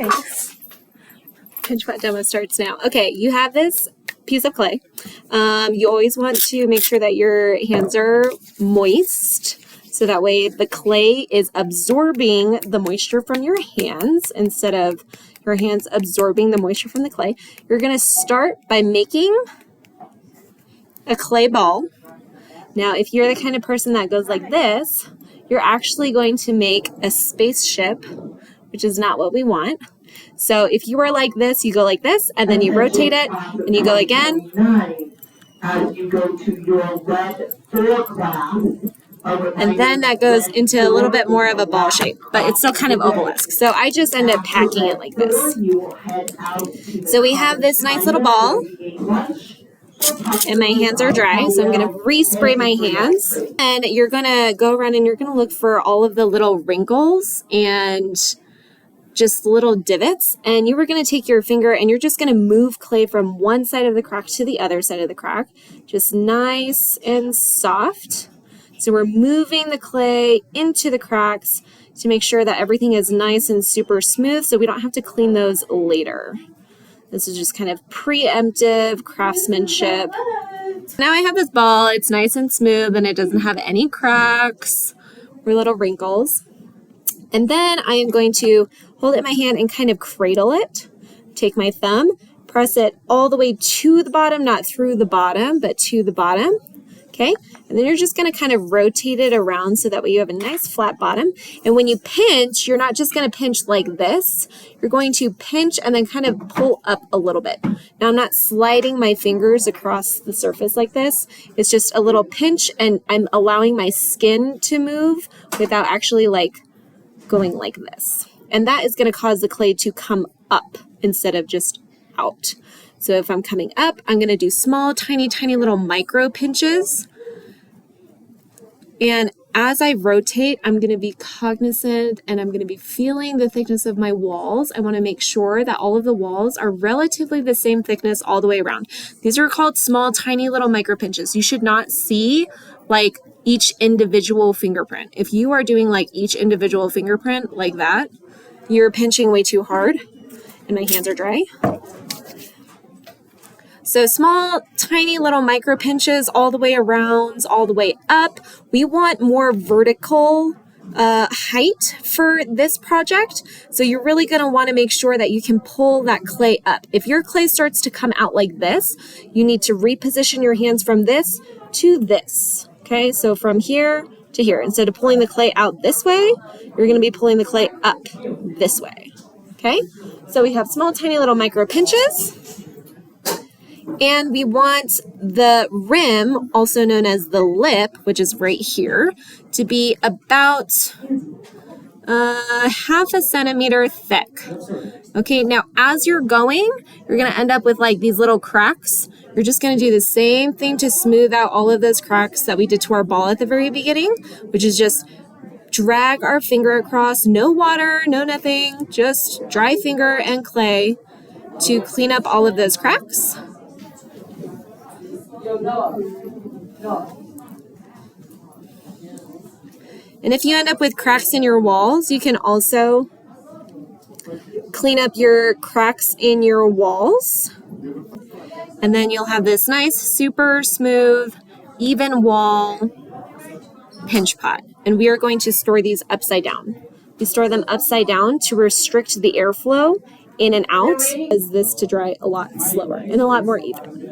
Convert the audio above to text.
Okay. Pinch pot demo starts now. Okay, you have this piece of clay. You always want to make sure that your hands are moist, so that way the clay is absorbing the moisture from your hands instead of your hands absorbing the moisture from the clay. You're going to start by making a clay ball. Now, if you're the kind of person that goes like this, you're actually going to make a spaceship, which is not what we want. So if you are like this, you go like this, and then you rotate it, and you go again. As you go to your red 4 class. And then that goes into a little bit more of a ball shape, but it's still kind of ovalesque. So I just end up packing it like this. So we have this nice little ball, and my hands are dry, so I'm going to respray my hands. And you're going to go around and you're going to look for all of the little wrinkles and just little divots. And you were going to take your finger and you're just going to move clay from one side of the crack to the other side of the crack. Just nice and soft. So we're moving the clay into the cracks to make sure that everything is nice and super smooth so we don't have to clean those later. This is just kind of preemptive craftsmanship. Now I have this ball. It's nice and smooth and it doesn't have any cracks or little wrinkles. And then I am going to hold it in my hand and kind of cradle it. Take my thumb, press it all the way to the bottom, not through the bottom, but to the bottom. Okay, and then you're just going to kind of rotate it around so that way you have a nice flat bottom. And when you pinch, you're not just going to pinch like this. You're going to pinch and then kind of pull up a little bit. Now I'm not sliding my fingers across the surface like this. It's just a little pinch and I'm allowing my skin to move without actually like going like this. And that is going to cause the clay to come up instead of just out. So if I'm coming up, I'm going to do small, tiny, tiny little micro pinches. And as I rotate, I'm going to be cognizant and I'm going to be feeling the thickness of my walls. I want to make sure that all of the walls are relatively the same thickness all the way around. These are called small, tiny little micro pinches. You should not see like each individual fingerprint. If you are doing like each individual fingerprint like that, you're pinching way too hard. And my hands are dry. So small, tiny little micro pinches all the way around, all the way up. We want more vertical height for this project. So you're really going to want to make sure that you can pull that clay up. If your clay starts to come out like this, you need to reposition your hands from this to this. Okay, so from here to here. Instead of pulling the clay out this way, you're going to be pulling the clay up this way. Okay, so we have small, tiny little micro pinches. And we want the rim, also known as the lip, which is right here, to be about half a centimeter thick. Okay, now as you're going, you're going to end up with like these little cracks. You're just going to do the same thing to smooth out all of those cracks that we did to our ball at the very beginning, which is just drag our finger across, no water, no nothing, just dry finger and clay to clean up all of those cracks. And if you end up with cracks in your walls, you can also clean up your cracks in your walls. And then you'll have this nice, super smooth, even wall pinch pot. And we are going to store these upside down. We store them upside down to restrict the airflow in and out, as this to dry a lot slower and a lot more even.